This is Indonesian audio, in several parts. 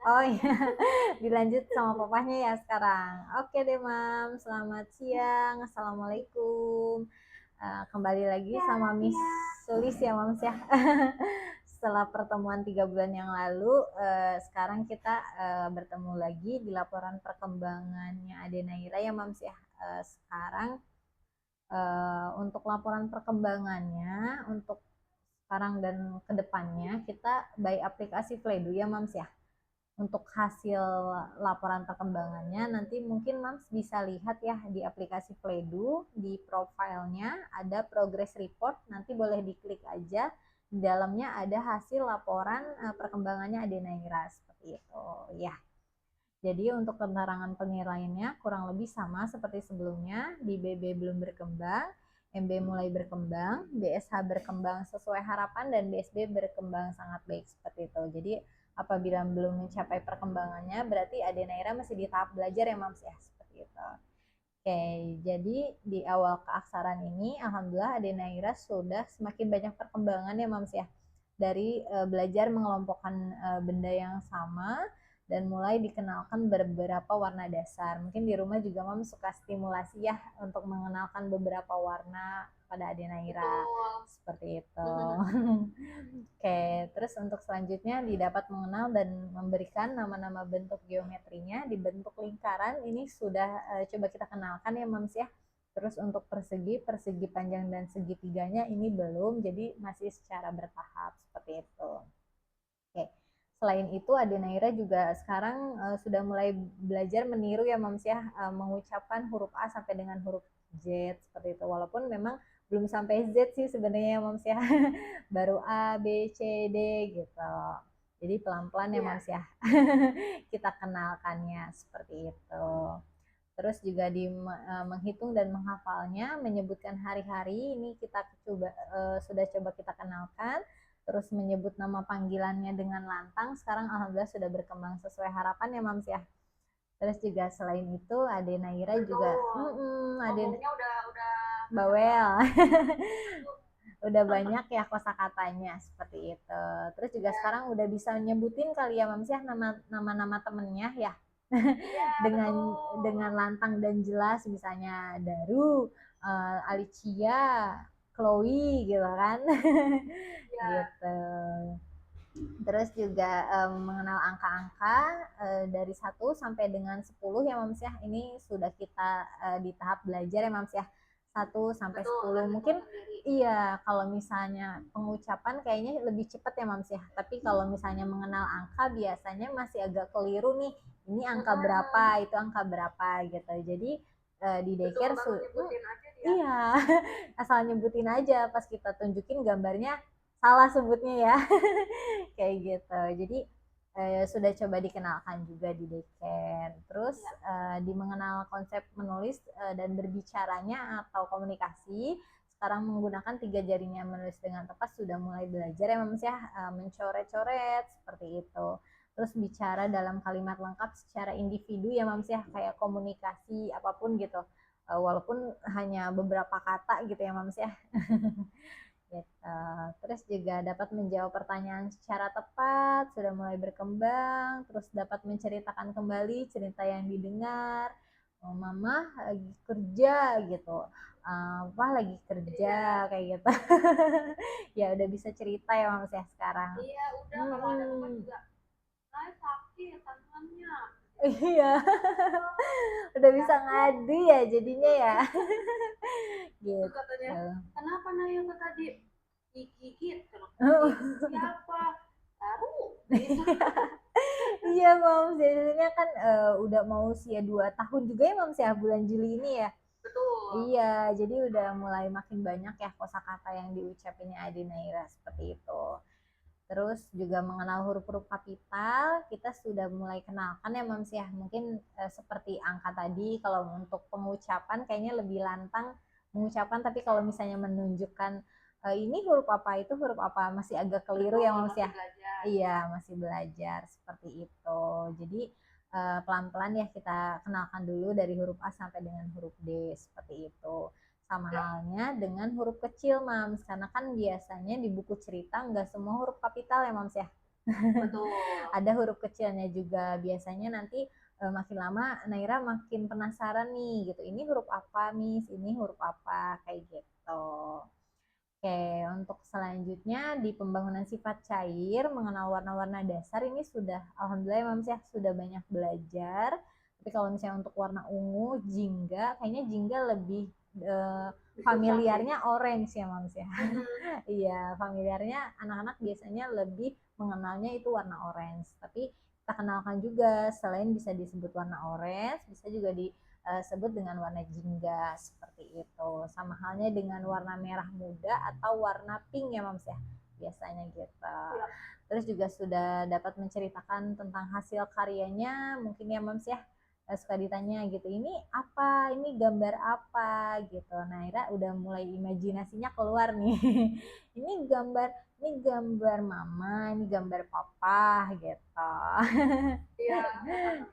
Oh iya, dilanjut sama papahnya ya sekarang. Oke deh Mam, selamat siang, Assalamualaikum. Kembali lagi sama Miss Sulis ya Mams ya. Setelah pertemuan 3 bulan yang lalu, sekarang kita bertemu lagi di laporan perkembangannya Adenaira ya Mams ya. Sekarang untuk laporan perkembangannya untuk sekarang dan kedepannya kita by aplikasi Playdo ya Mams ya. Untuk hasil laporan perkembangannya nanti mungkin Mams bisa lihat ya di aplikasi Playdo, di profilnya ada progress report, nanti boleh diklik aja, di dalamnya ada hasil laporan perkembangannya Adenaira seperti itu ya. Jadi untuk keterangan penilaiannya kurang lebih sama seperti sebelumnya, di BB belum berkembang, MB mulai berkembang, BSH berkembang sesuai harapan, dan BSB berkembang sangat baik seperti itu. Jadi apabila belum mencapai perkembangannya berarti Adenaira masih di tahap belajar ya Mams ya, seperti itu. Oke, jadi di awal keaksaraan ini alhamdulillah Adenaira sudah semakin banyak perkembangan ya Mams ya. Dari belajar mengelompokkan benda yang sama dan mulai dikenalkan beberapa warna dasar. Mungkin di rumah juga Mam suka stimulasi ya untuk mengenalkan beberapa warna pada Adenaira. Seperti itu. Oke, terus untuk selanjutnya didapat mengenal dan memberikan nama-nama bentuk geometrinya di bentuk lingkaran. Ini sudah coba kita kenalkan ya Mams ya. Terus untuk persegi, persegi panjang dan segitiganya ini belum, jadi masih secara bertahap seperti itu. Oke. Selain itu Adenaira juga sekarang sudah mulai belajar meniru ya Mams ya, mengucapkan huruf A sampai dengan huruf Z seperti itu. Walaupun memang belum sampai Z sih sebenarnya ya Mams ya. Baru A, B, C, D gitu. Jadi pelan-pelan ya Mams ya. Kita kenalkannya seperti itu. Terus juga di menghitung dan menghafalnya, menyebutkan hari-hari ini kita coba sudah coba kita kenalkan. Terus menyebut nama panggilannya dengan lantang, sekarang alhamdulillah sudah berkembang sesuai harapan ya Mams ya. Terus juga selain itu Adenaira juga Aden udah bawel. Udah banyak ya kosakatanya seperti itu. Terus juga sekarang udah bisa nyebutin kali ya Mams ya nama-nama temennya ya. dengan dengan lantang dan jelas, misalnya Daru, Alicia, Chloe gitu kan. Gitu. Terus juga mengenal angka-angka dari 1 sampai dengan 10 ya Mams ya. Ini sudah kita di tahap belajar ya Mams ya. 1 sampai 10 mungkin iya, kalau misalnya pengucapan kayaknya lebih cepat ya Mams ya. Tapi kalau misalnya mengenal angka biasanya masih agak keliru nih. Ini angka berapa, itu angka berapa gitu. Jadi di daycare iya, asal nyebutin aja, pas kita tunjukin gambarnya salah sebutnya ya. Kayak gitu. Jadi sudah coba dikenalkan juga di daycare. Terus di mengenal konsep menulis dan berbicaranya atau komunikasi, sekarang menggunakan 3 jarinya menulis dengan tepat sudah mulai belajar ya Mams ya, mencoret-coret seperti itu. Terus bicara dalam kalimat lengkap secara individu ya Mams ya, kayak komunikasi apapun gitu. Walaupun hanya beberapa kata gitu ya Mams ya. Gitu. Terus juga dapat menjawab pertanyaan secara tepat, sudah mulai berkembang, terus dapat menceritakan kembali cerita yang didengar. Oh, mama lagi kerja gitu, apa lagi kerja kayak gitu. Ya udah bisa cerita ya Mams ya sekarang. Iya udah, kalau ada teman juga saya sakit tangannya. Iya. Udah bisa ngadu ya jadinya ya. Gitu. Katanya, kenapa Naya ke tadi gigit? Siapa? Tahu. Iya Mams, biasanya kan udah mau usia 2 tahun juga ya Mams ya, bulan Juli ini ya. Betul. Iya, jadi udah mulai makin banyak ya kosakata yang diucapinnya Adenaira seperti itu. Terus juga mengenal huruf-huruf kapital, kita sudah mulai kenalkan ya Mams ya. Mungkin seperti angka tadi, kalau untuk pengucapan kayaknya lebih lantang mengucapkan, tapi kalau misalnya menunjukkan ini huruf apa, itu huruf apa, masih agak keliru ya Mams ya. Iya, masih belajar seperti itu. Jadi pelan-pelan ya kita kenalkan dulu dari huruf A sampai dengan huruf D seperti itu. Sama halnya dengan huruf kecil Mams, karena kan biasanya di buku cerita nggak semua huruf kapital ya Mams ya. Betul. Ada huruf kecilnya juga. Biasanya nanti makin lama Naira makin penasaran nih gitu. Ini huruf apa, Miss? Ini huruf apa? Kayak gitu. Oke, untuk selanjutnya di pembangunan sifat cair, mengenal warna-warna dasar ini sudah, alhamdulillah ya Mams ya, sudah banyak belajar. Tapi kalau misalnya untuk warna ungu, jingga, kayaknya jingga lebih familiarnya orange ya Mams ya. Iya, familiarnya anak-anak biasanya lebih mengenalnya itu warna orange. Tapi kita kenalkan juga, selain bisa disebut warna orange, bisa juga disebut dengan warna jingga seperti itu. Sama halnya dengan warna merah muda atau warna pink ya Mams ya, biasanya gitu. Terus juga sudah dapat menceritakan tentang hasil karyanya mungkin ya Mams ya. Suka ditanya gitu, ini apa, ini gambar apa gitu. Nah Ira udah mulai imajinasinya keluar nih. ini gambar ini gambar mama, ini gambar papa gitu. Iya.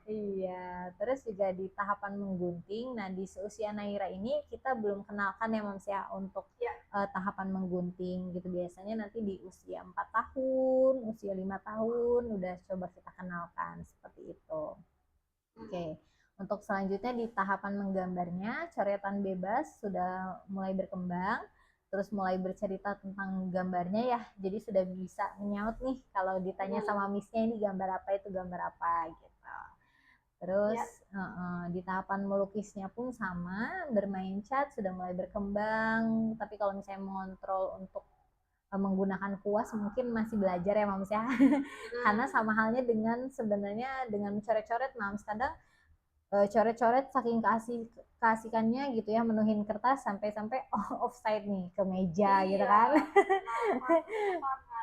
Iya, terus juga di tahapan menggunting. Nah, di seusia Naira ini kita belum kenalkan ya Mams ya untuk Ya. tahapan menggunting gitu. Biasanya nanti di usia 4 tahun, usia 5 tahun udah coba kita kenalkan seperti itu. Oke. Untuk selanjutnya di tahapan menggambarnya, coretan bebas sudah mulai berkembang, terus mulai bercerita tentang gambarnya ya. Jadi sudah bisa menyaut nih kalau ditanya sama missnya ini gambar apa, itu gambar apa gitu. Terus di tahapan melukisnya pun sama, bermain cat sudah mulai berkembang. Tapi kalau misalnya mengontrol untuk menggunakan kuas mungkin masih belajar ya Mams ya. Karena sama halnya dengan sebenarnya dengan coret-coret Mams, kadang coret-coret saking keasikannya gitu ya, menuhin kertas sampai-sampai offside nih ke meja gitu kan.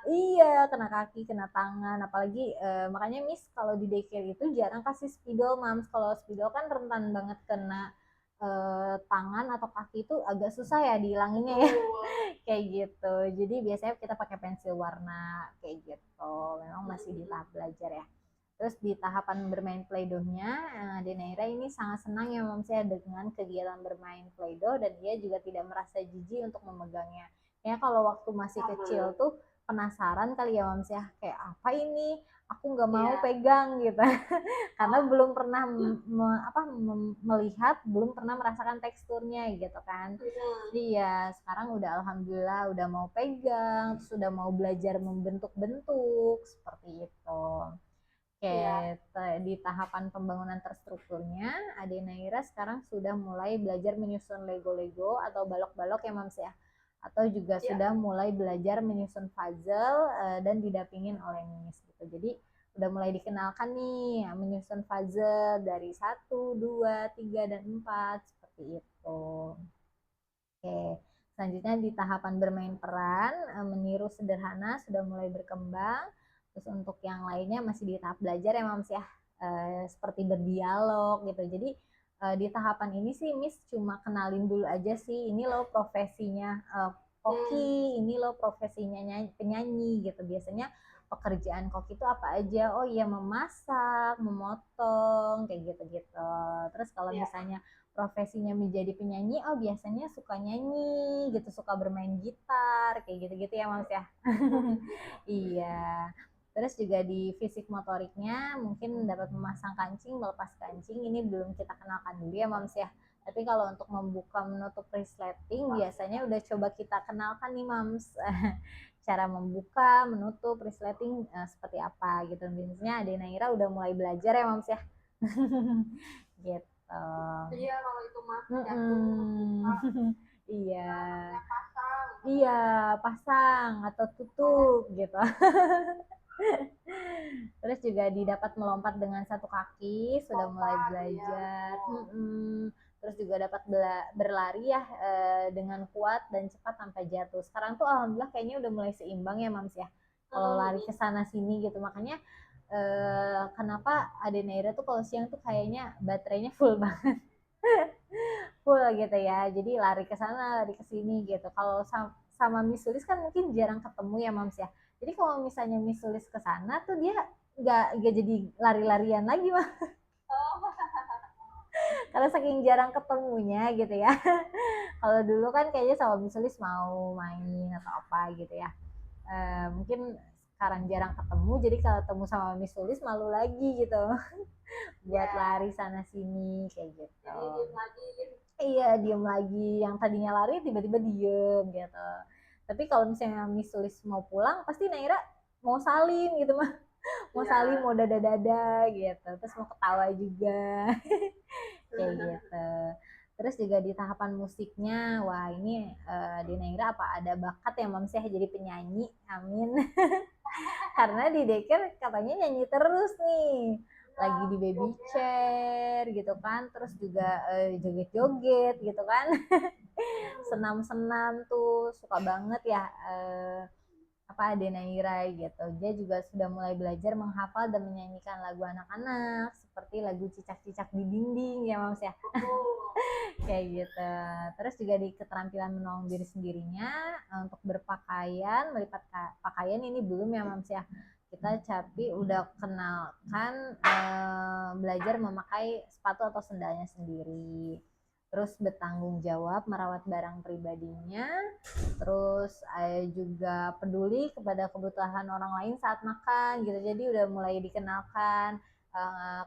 Iya, kena kaki, kena tangan, apalagi makanya Miss kalau di daycare itu jarang kasih spidol Mams. Kalau spidol kan rentan banget kena tangan atau kaki, itu agak susah ya dihilanginnya ya. Kayak gitu. Jadi biasanya kita pakai pensil warna kayak gitu. Memang masih di tahap belajar ya. Terus di tahapan bermain playdohnya, Denaira ini sangat senang ya Mams ya dengan kegiatan bermain playdoh, dan dia juga tidak merasa jijik untuk memegangnya. Ya kalau waktu masih kecil tuh penasaran kali ya Mams ya, kayak apa ini? Aku nggak mau pegang gitu, karena belum pernah melihat, belum pernah merasakan teksturnya gitu kan. Iya, sekarang udah alhamdulillah udah mau pegang, sudah mau belajar membentuk-bentuk seperti itu. Oke, di tahapan pembangunan terstrukturnya, Ade Naira sekarang sudah mulai belajar menyusun Lego-Lego atau balok-balok ya Mams ya. Atau juga sudah mulai belajar menyusun puzzle dan didampingin oleh Miss gitu. Jadi udah mulai dikenalkan nih menyusun puzzle dari 1, 2, 3, dan 4 seperti itu. Oke, selanjutnya di tahapan bermain peran, meniru sederhana sudah mulai berkembang. Terus untuk yang lainnya masih di tahap belajar ya Mams ya, seperti berdialog gitu. Jadi di tahapan ini sih Miss cuma kenalin dulu aja sih, ini loh profesinya koki, ini loh profesinya penyanyi gitu. Biasanya pekerjaan koki itu apa aja? Oh iya, memasak, memotong, kayak gitu-gitu. Terus kalau misalnya profesinya menjadi penyanyi, oh biasanya suka nyanyi gitu, suka bermain gitar, kayak gitu-gitu ya Mams ya. Iya. Terus juga di fisik motoriknya mungkin dapat memasang kancing, melepas kancing, ini belum kita kenalkan dulu ya Mams ya. Tapi kalau untuk membuka menutup resleting biasanya udah coba kita kenalkan nih Mams. Cara membuka, menutup resleting seperti apa gitu. Biasanya Ade Naira udah mulai belajar ya Mams ya. Gitu. Iya, kalau itu mah iya. Iya, pasang atau tutup gitu. Terus juga didapat melompat dengan satu kaki, sudah mulai belajar. Terus juga dapat berlari ya dengan kuat dan cepat tanpa jatuh. Sekarang tuh alhamdulillah kayaknya udah mulai seimbang ya Mams ya. Kalau lari ke sana sini gitu, makanya kenapa Adenaira tuh kalau siang tuh kayaknya baterainya full banget. Full gitu ya. Jadi lari ke sana, lari ke sini gitu. Kalau sama Miss Sulis kan mungkin jarang ketemu ya Mams ya. Jadi kalau misalnya Miss Sulis ke sana tuh dia nggak jadi lari-larian lagi mah. Karena saking jarang ketemunya gitu ya. Kalau dulu kan kayaknya sama Miss Sulis mau main atau apa gitu ya. Mungkin sekarang jarang ketemu, jadi kalau ketemu sama Miss Sulis malu lagi gitu. Buat lari sana sini kayak gitu. Jadi diem lagi. Iya, diem lagi. Yang tadinya lari tiba-tiba diem gitu. Tapi kalau misalnya Miss Sulis mau pulang, pasti Naira mau salim gitu mah. Mau salim, mau dada-dada gitu. Terus mau ketawa juga. Kayak gitu. Terus juga di tahapan musiknya, wah ini di Naira apa ada bakat ya Mams ya jadi penyanyi, amin. Karena di daycare katanya nyanyi terus nih, lagi di baby chair gitu kan, terus juga joget-joget gitu kan. Senam-senam tuh suka banget ya apa Adenaira gitu. Dia juga sudah mulai belajar menghafal dan menyanyikan lagu anak-anak seperti lagu cicak-cicak di dinding ya Mams ya. Kayak gitu. Terus juga di keterampilan menolong diri sendirinya untuk berpakaian, melipat pakaian ini belum ya Mams ya. Kita Capi udah kenalkan belajar memakai sepatu atau sendalnya sendiri. Terus bertanggung jawab merawat barang pribadinya, terus juga peduli kepada kebutuhan orang lain saat makan gitu. Jadi udah mulai dikenalkan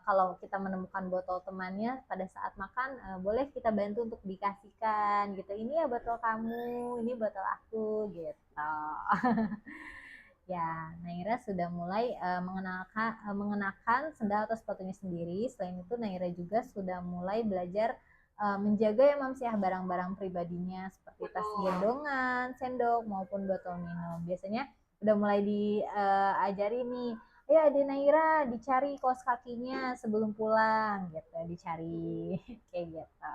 kalau kita menemukan botol temannya pada saat makan, boleh kita bantu untuk dikasihkan gitu. Ini ya botol kamu, ini botol aku gitu. Ya, Naira sudah mulai mengenakan sendal atau sepatunya sendiri. Selain itu, Naira juga sudah mulai belajar menjaga ya Mams ya barang-barang pribadinya seperti tas gendongan, sendok maupun botol minum. Biasanya udah mulai diajari nih, ayo Ade Naira dicari kaos kakinya sebelum pulang gitu, dicari kayak gitu.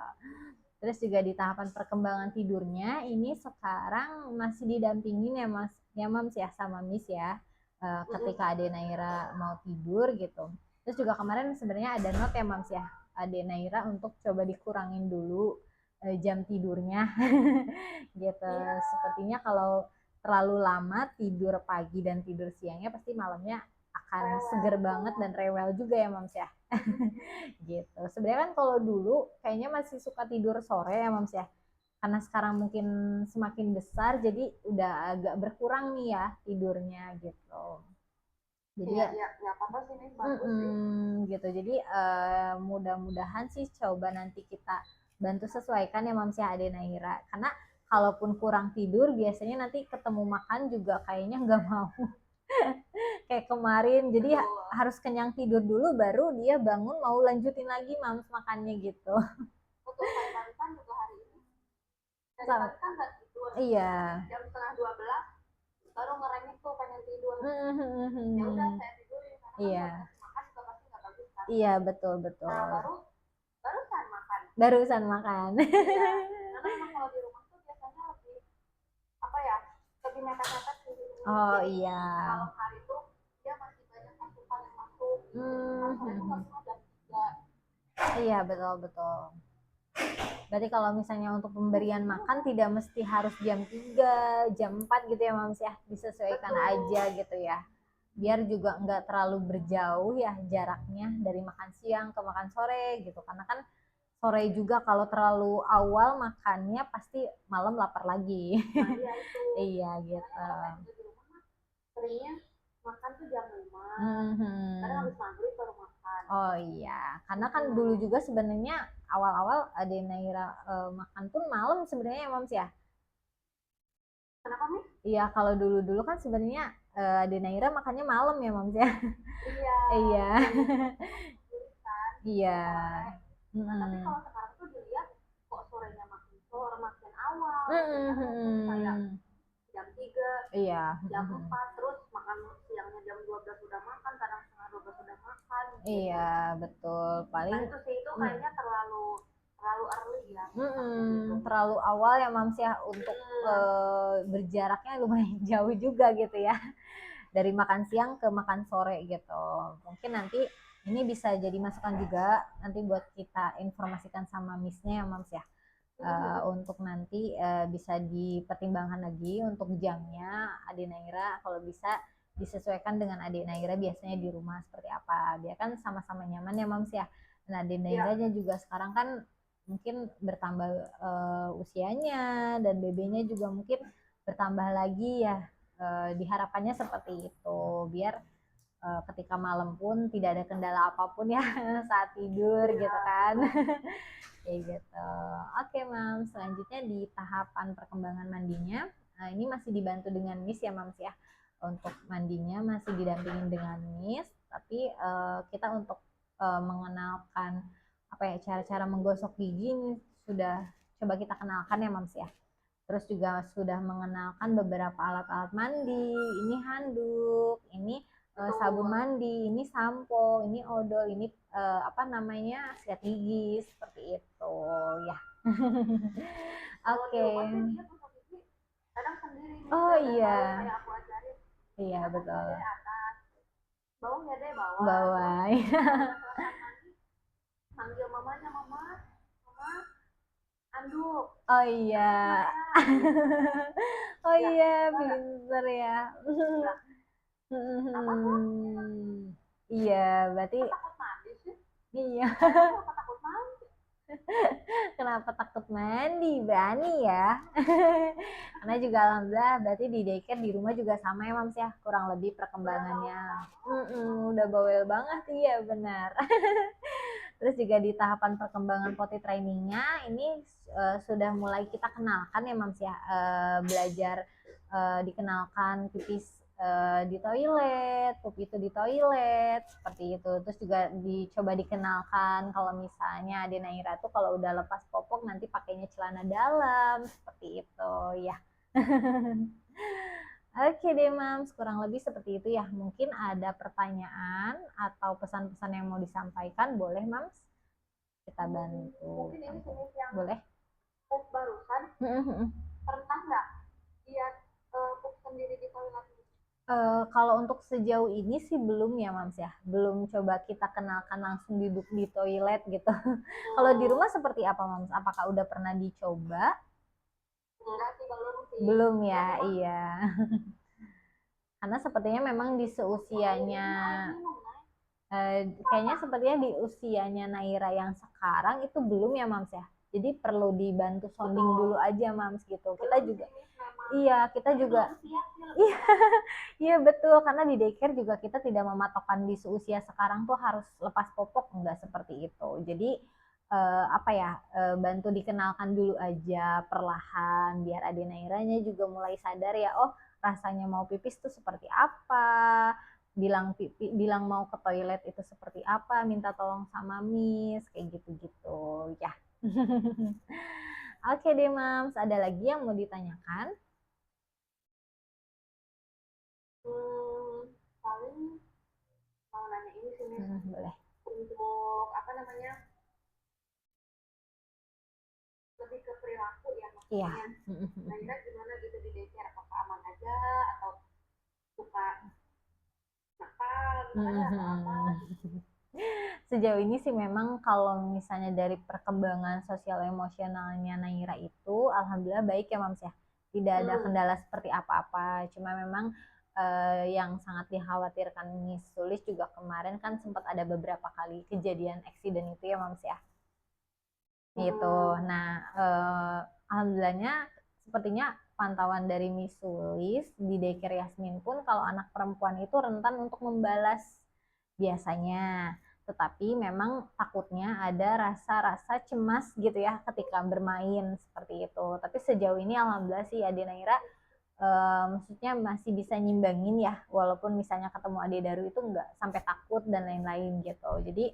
Terus juga di tahapan perkembangan tidurnya ini sekarang masih didampingin ya Mas ya Mams ya sama Miss ya ketika Ade Naira mau tidur gitu. Terus juga kemarin sebenarnya ada note ya Mams ya Ade Naira untuk coba dikurangin dulu jam tidurnya gitu. Sepertinya kalau terlalu lama tidur pagi dan tidur siangnya pasti malamnya akan seger banget dan rewel juga ya Mams ya. Gitu. Sebenarnya kan kalau dulu kayaknya masih suka tidur sore ya Mams ya. Karena sekarang mungkin semakin besar jadi udah agak berkurang nih ya tidurnya gitu. Jadi ya apa-apa sih nih, bagus sih. Gitu. Jadi mudah-mudahan sih coba nanti kita bantu sesuaikan ya Mams ya Ade Naira. Karena kalaupun kurang tidur biasanya nanti ketemu makan juga kayaknya nggak mau. Kayak kemarin jadi harus kenyang tidur dulu baru dia bangun mau lanjutin lagi Mams makannya gitu. Betul, kayak barusan juga hari ini dari pagi kan nggak tidur, iya jam setengah 12 baru ngerem itu pengen tidur. Ya udah saya tidurin karena iya makan juga pasti nggak bagus kan. iya betul betul. Nah barusan makan iya, karena emang kalau di rumah tuh biasanya lebih apa ya, lebih mepet-mepet sih. oh iya Malam hari tuh dia masih banyak asupan yang masuk. Kan sore tuh masuk jam 3. iya betul betul. Berarti kalau misalnya untuk pemberian makan tidak mesti harus jam 3 jam 4 gitu ya Mams ya, disesuaikan aja gitu ya. Biar juga nggak terlalu berjauh ya jaraknya dari makan siang ke makan sore gitu. Karena kan sore juga kalau terlalu awal makannya pasti malam lapar lagi. Nah, iya itu. Iya gitu. Seringnya makan tuh jam 5. Karena habis maghrib baru makan. Oh iya, karena kan dulu juga sebenarnya awal-awal Ade Naira makan pun malam sebenarnya ya Mams ya. Kenapa Mi? Iya, kalau dulu-dulu kan sebenarnya Ade Naira makannya malam ya Mams ya. Iya. Iya. Iya. Tapi kalau sekarang tuh dilihat kok sorenya makin sore makin awal. Kayak jam 3, iya. jam 4, terus makan siangnya jam 12 udah makan, kadang setengah 12 udah makan. Iya, betul. Paling nah, itu sih itu kayaknya terlalu early ya. Terlalu awal ya Mams ya untuk berjaraknya lumayan jauh juga gitu ya. Dari makan siang ke makan sore gitu. Mungkin nanti ini bisa jadi masukan juga nanti buat kita informasikan sama Missnya ya Mams ya. Untuk nanti bisa dipertimbangkan lagi untuk jamnya Ade Naira kalau bisa disesuaikan dengan Ade Naira biasanya di rumah seperti apa biar kan sama-sama nyaman ya Mams ya. Nah Ade Nairanya juga sekarang kan mungkin bertambah usianya dan BB-nya juga mungkin bertambah lagi ya Diharapkannya seperti itu biar ketika malam pun tidak ada kendala apapun ya saat tidur gitu kan. Kayak gitu. Oke Mam, selanjutnya di tahapan perkembangan mandinya, ini masih dibantu dengan Miss ya Mams ya. Untuk mandinya masih didampingin dengan Miss, tapi kita untuk mengenalkan apa ya cara-cara menggosok gigi ini sudah coba kita kenalkan ya Mams ya. Terus juga sudah mengenalkan beberapa alat-alat mandi, ini handuk, ini sabun mandi, ini sampo, ini odol, ini apa namanya sikat gigi seperti itu ya. Oke. Oh iya. Iya betul. Bawahnya deh bawah. Bawah. Manggil mamanya, mama, anduk. Oh iya. Oh iya, pinter ya. Iya, berarti takut mandi sih. Iya. Kenapa takut mandi? Kenapa takut mandi? Berani ya. Karena juga alhamdulillah berarti di daycare di rumah juga sama ya Mams ya, kurang lebih perkembangannya. Udah bawel banget iya benar. Terus juga di tahapan perkembangan potty trainingnya ini sudah mulai kita kenalkan ya Mams ya, belajar dikenalkan pipis di toilet, pup itu di toilet, seperti itu. Terus juga dicoba dikenalkan kalau misalnya Ade Naira tuh kalau udah lepas popok nanti pakainya celana dalam, seperti itu ya. Oke deh Mams, kurang lebih seperti itu ya. Mungkin ada pertanyaan atau pesan-pesan yang mau disampaikan, boleh Mams? Kita bantu. Mungkin ini jenis yang boleh. Pup barusan, pernah nggak dia pup sendiri di toilet? Kalau untuk sejauh ini sih belum ya Mams ya, belum coba kita kenalkan langsung duduk di toilet gitu. Kalau di rumah seperti apa Mams? Apakah udah pernah dicoba? Enggak sih, belum sih. Belum ya, iya. Karena sepertinya memang di seusianya, kayaknya sepertinya di usianya Naira yang sekarang itu belum ya Mams ya. Jadi perlu dibantu sounding dulu aja Mams gitu. Kita juga iya, kita juga iya, iya betul karena di daycare juga kita tidak mematokkan di seusia sekarang tuh harus lepas popok, enggak seperti itu. Jadi apa ya, bantu dikenalkan dulu aja perlahan biar Ade Nairanya juga mulai sadar ya, oh rasanya mau pipis tuh seperti apa, bilang mau ke toilet itu seperti apa, minta tolong sama Miss kayak gitu-gitu ya. Oke deh Mams, ada lagi yang mau ditanyakan? Paling mau nanya ini sih Miss. Boleh. Untuk apa namanya? Lebih ke perilaku ya maksudnya. Iya. Naira gimana gitu di daycare? Apakah aman aja atau suka nakal gimana atau apa? Sejauh ini sih memang kalau misalnya dari perkembangan sosial emosionalnya Naira itu alhamdulillah baik ya Mams ya. Tidak ada kendala seperti apa-apa. Cuma memang yang sangat dikhawatirkan Miss Sulis juga kemarin kan sempat ada beberapa kali kejadian eksiden itu ya Mams ya. Gitu. Nah, alhamdulillahnya sepertinya pantauan dari Miss Sulis di daycare Yasmin pun kalau anak perempuan itu rentan untuk membalas biasanya. Tetapi memang takutnya ada rasa-rasa cemas gitu ya ketika bermain seperti itu. Tapi sejauh ini alhamdulillah sih Ade Naira maksudnya masih bisa nyimbangin ya, walaupun misalnya ketemu Ade Daru itu nggak sampai takut dan lain-lain gitu. Jadi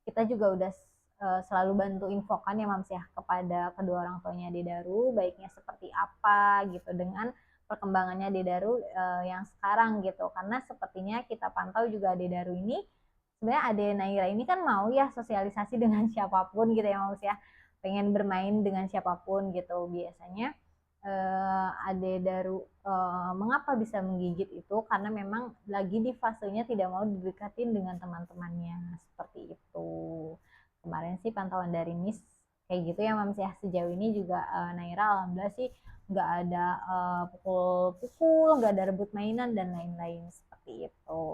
kita juga udah selalu bantu infokan ya Mams ya kepada kedua orang tuanya Ade Daru baiknya seperti apa gitu dengan perkembangannya Ade Daru yang sekarang gitu. Karena sepertinya kita pantau juga Ade Daru ini sebenarnya Ade Naira ini kan mau ya sosialisasi dengan siapapun gitu ya Mams ya, pengen bermain dengan siapapun gitu. Biasanya Ade Daru mengapa bisa menggigit itu karena memang lagi di fasenya tidak mau didekatin dengan teman-temannya seperti itu. Kemarin sih pantauan dari Miss kayak gitu ya Mams ya. Sejauh ini juga Naira alhamdulillah sih nggak ada pukul-pukul, nggak ada rebut mainan dan lain-lain seperti itu.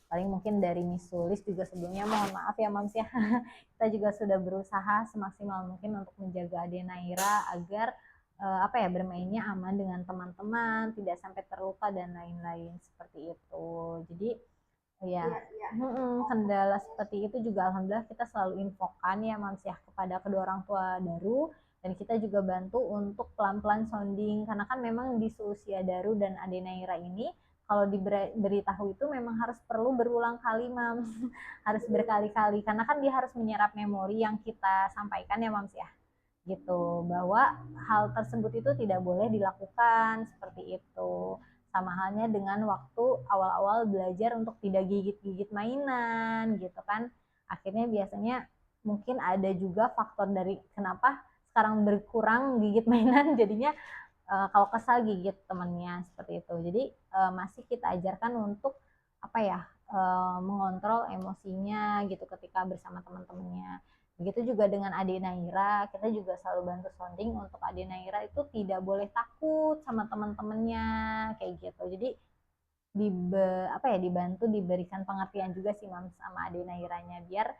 Paling mungkin dari Miss Sulis juga sebelumnya mohon maaf ya Mams ya. Kita juga sudah berusaha semaksimal mungkin untuk menjaga Ade Naira agar apa ya, bermainnya aman dengan teman-teman, tidak sampai terluka dan lain-lain seperti itu. Jadi ya, kendala seperti itu juga alhamdulillah kita selalu infokan ya Mams ya kepada kedua orang tua Daru, dan kita juga bantu untuk pelan-pelan sounding karena kan memang di seusia Daru dan Ade Naira ini kalau diberitahu itu memang harus perlu berulang kali Mams, harus berkali-kali karena kan dia harus menyerap memori yang kita sampaikan ya Mams ya, gitu, bahwa hal tersebut itu tidak boleh dilakukan seperti itu. Sama halnya dengan waktu awal-awal belajar untuk tidak gigit-gigit mainan gitu kan, akhirnya biasanya mungkin ada juga faktor dari kenapa sekarang berkurang gigit mainan jadinya kalau kesal gigit temennya seperti itu. Jadi masih kita ajarkan untuk apa ya, mengontrol emosinya gitu ketika bersama teman-temannya. Begitu juga dengan Ade Naira, kita juga selalu bantu sounding untuk Ade Naira itu tidak boleh takut sama teman-temannya kayak gitu. Jadi apa ya, dibantu diberikan pengertian juga sih Mam sama Ade Nairanya biar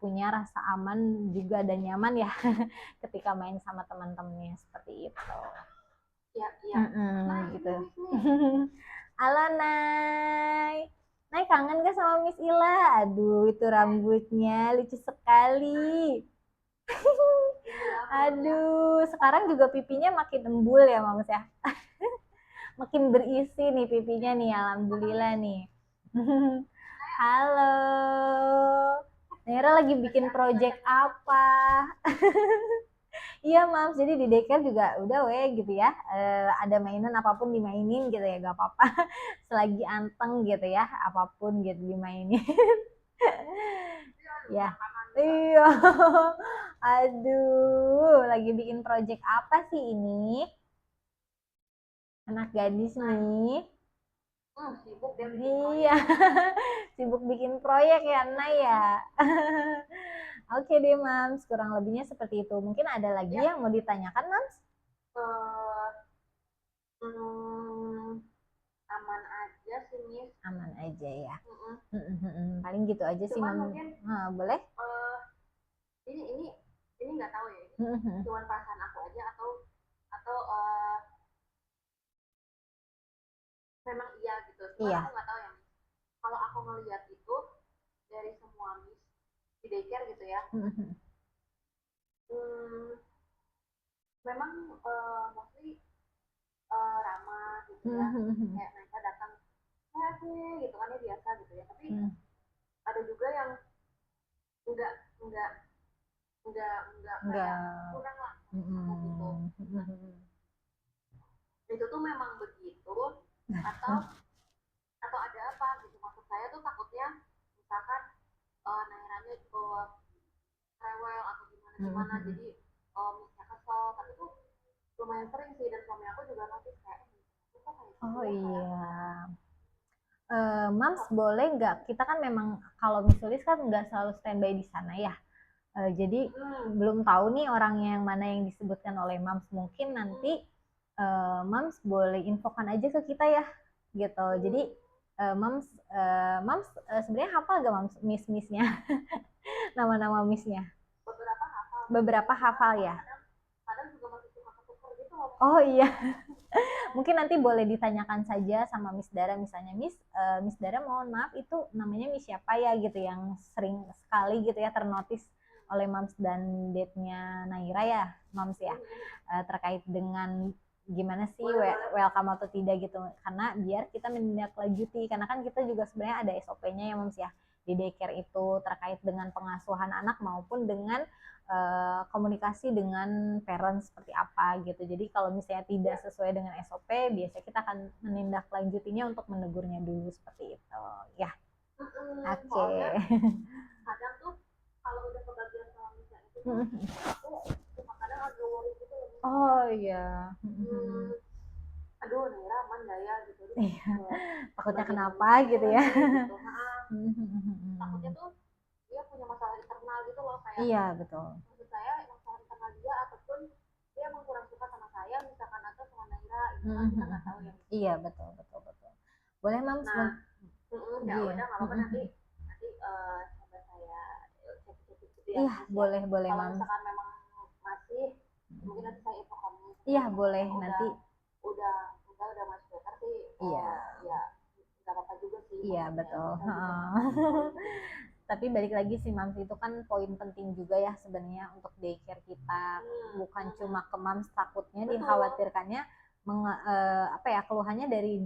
punya rasa aman juga dan nyaman ya ketika main sama teman-temannya seperti itu. Iya, iya. Nah, gitu. Halo Nay. Nay kangen gak sama Miss Ila? Aduh, itu rambutnya lucu sekali. Aduh, sekarang juga pipinya makin embul ya Mams ya. Makin berisi nih pipinya nih, alhamdulillah nih. Halo. Nera lagi bikin project apa? Iya Mams, jadi di daycare juga udah gitu ya, ada mainan apapun dimainin gitu ya, gak apa-apa. Selagi anteng gitu ya, apapun gitu dimainin. Ya, iya. Aduh, lagi bikin project apa sih ini? Anak gadis nih. Sibuk dia bikin Iya, sibuk bikin proyek ya, Nay ya. Oke deh, Mams. Kurang lebihnya seperti itu. Mungkin ada lagi yang mau ditanyakan, Mams? Aman aja sih, Miss. Aman aja ya. Paling gitu aja sih, Cuman Mam. mungkin Boleh? Ini nggak tahu ya. Cuman perasaan aku aja atau memang iya gitu. Cuman Iya. aku nggak tahu ya, Miss. Kalau aku ngelihat itu dari semua Miss di daycare gitu ya. Memang mostly ramah gitu ya, kayak mereka datang gitu kan ya, biasa gitu ya, tapi ada juga yang enggak kayak kurang lah gitu. Itu tuh memang begitu atau ada apa gitu, maksud saya tuh takutnya misalkan Nairanya rewel atau gimana jadi misnya kesel, tapi tuh lumayan sering sih, dan suami aku juga notice kayak oh iya. Mams boleh nggak, kita kan memang kalau misalnya kan nggak selalu standby di sana ya, jadi belum tahu nih orangnya yang mana yang disebutkan oleh Mams. Mungkin nanti Mams boleh infokan aja ke kita ya gitu. Jadi Mams sebenarnya hafal gak Mams miss-missnya? Nama-nama missnya? Beberapa hafal ya. kadang juga masih suka ketukar gitu loh. Oh iya. Mungkin nanti boleh ditanyakan saja sama Miss Dara, misalnya Miss Dara mohon maaf itu namanya Miss siapa ya gitu, yang sering sekali gitu ya ternotis oleh Mams dan date-nya Naira ya Mams ya, terkait dengan gimana sih welcome atau tidak gitu, karena biar kita menindaklanjuti, karena kan kita juga sebenarnya ada SOP-nya ya Mams ya di daycare itu terkait dengan pengasuhan anak maupun dengan komunikasi dengan parents seperti apa gitu. Jadi kalau misalnya tidak sesuai dengan SOP, biasanya kita akan menindaklanjutinya untuk menegurnya dulu seperti itu. Ya. Oke. Kadang tuh kalau udah kebagian sama misalnya itu aku suka kadang agak worry gitu loh. Oh iya. Aduh, Naira aman gak ya gitu. Iya. Takutnya kenapa gitu ya. Takutnya tuh dia punya masalah internal gitu loh, kayak iya betul, maksud saya masalah internal dia, ataupun dia emang kurang suka sama saya misalkan, atau sama Naira itu kan kita nggak tahu ya. Iya betul. Boleh Mams. Ya udah nggak apa-apa, nanti coba saya cek gitu ya. Iya boleh kalau Mams. misalkan memang masih mungkin nanti saya info kamu Iya boleh Kalau nanti. udah masuk dokter sih, Iya. ya nggak apa-apa juga sih, Iya maksudnya betul. kita juga Heeh. nggak mau Tapi balik lagi sih Mams, itu kan poin penting juga ya sebenarnya untuk daycare kita, bukan cuma ke Mams, takutnya betul. dikhawatirkannya apa ya, keluhannya dari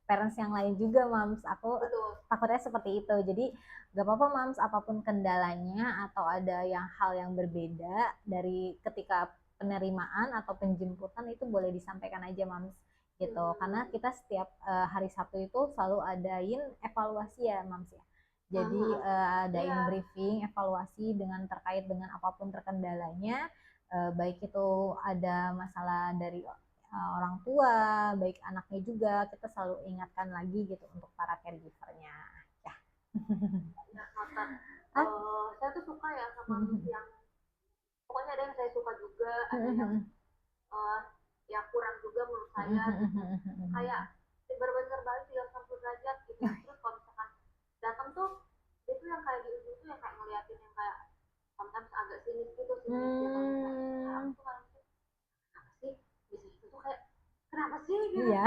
parents yang lain juga Mams. Aku Betul. takutnya seperti itu. Jadi gak apa-apa Mams, apapun kendalanya atau ada hal yang berbeda dari ketika penerimaan atau penjemputan, itu boleh disampaikan aja Mams gitu. Karena kita setiap hari Sabtu itu selalu adain evaluasi ya Mams ya. Jadi adain briefing, evaluasi dengan terkait dengan apapun terkendalanya, baik itu ada masalah dari orang tua, baik anaknya juga, kita selalu ingatkan lagi gitu untuk para caregivernya. Ya. Ya, saya tuh suka ya sama yang pokoknya ada yang saya suka juga, ada yang yang kurang juga menurut saya gitu. Kayak berbanding balik 360 derajat gitu. Terus kalau misalkan datang tuh dia tuh yang kayak di ujung tuh yang kayak ngeliatin yang kayak sometimes agak sinis gitu sih ya, kalau misalnya aku tuh kalau kenapa sih bisa itu tuh kayak kenapa sih gitu. Iya.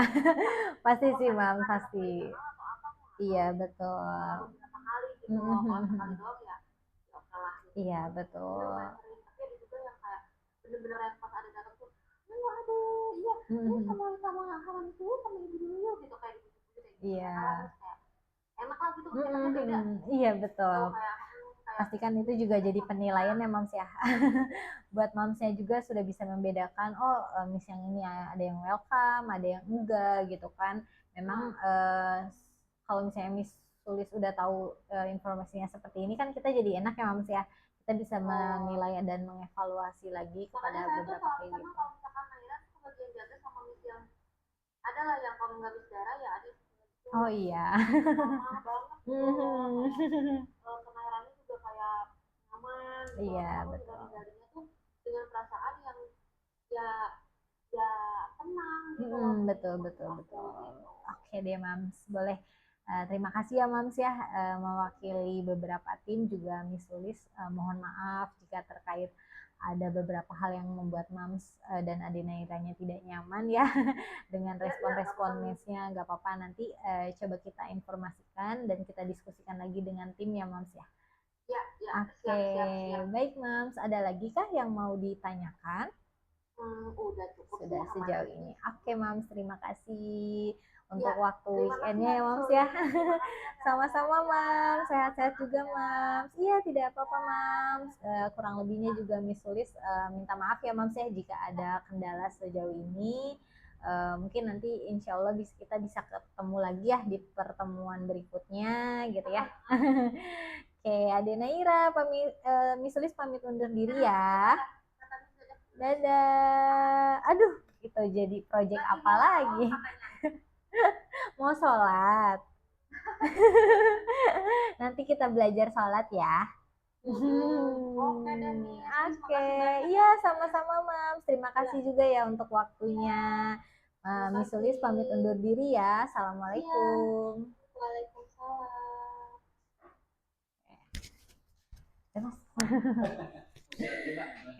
Pasti sih Mam, pasti. Iya betul. Beberapa kali gitu loh, kalau sekali doang ya oke lah gitu. Iya betul. Tapi ada juga yang kayak bener-bener yang pas ada datang tuh ada iya ini sama sama itu sama ibu dulu gitu kayak gitu. Iya. Enak lah gitu, enaknya beda. Iya betul. Pastikan itu juga jadi penilaian ya Mams ya. Buat Mamsnya juga sudah bisa membedakan, oh Miss yang ini ada yang welcome, ada yang enggak gitu kan. Memang kalau misalnya Miss Sulis udah tahu informasinya seperti ini kan, kita jadi enak ya Mams ya. Kita bisa menilai dan mengevaluasi lagi kepada beberapa kayak gitu. Kalau misalkan Naira tuh bagian jaga sama Miss yang ada lah yang kalau nggak Miss Dara ya ada. Oh iya. Ramah banget gitu. Kenairanya juga kayak nyaman gitu. Iya Aku betul. juga ninggalinya tuh dengan perasaan yang ya tenang gitu. Betul betul betul. Oke deh Mams, boleh. Terima kasih ya Mams ya, mewakili beberapa tim juga Miss Sulis. Mohon maaf jika terkait ada beberapa hal yang membuat Mams dan Adenairanya tidak nyaman ya dengan respon-respon Miss-nya. Gak apa-apa, nanti coba kita informasikan dan kita diskusikan lagi dengan tim ya Mams ya. Ya, Oke, baik Mams. Ada lagi kah yang mau ditanyakan? Udah cukup sudah sejauh ini. Oke Mams, terima kasih untuk ya, waktu weekendnya ya Mams ya. Sama-sama Mams, sehat-sehat juga Mams. Iya tidak apa-apa Mams. Kurang lebihnya juga Miss Sulis minta maaf ya Mams ya jika ada kendala sejauh ini. Mungkin nanti insya Allah kita bisa ketemu lagi ya di pertemuan berikutnya gitu ya. Oke, Adenaira Miss Sulis pamit undur diri ya. Dadah. Aduh, itu jadi project apa lagi? Mau sholat. Nanti kita belajar sholat ya. Oke deh nih. Oke, iya sama-sama Mams. Terima kasih juga ya untuk waktunya. Miss Sulis pamit undur diri ya. Assalamualaikum. Waalaikumsalam.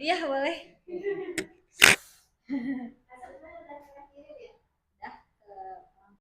Iya boleh.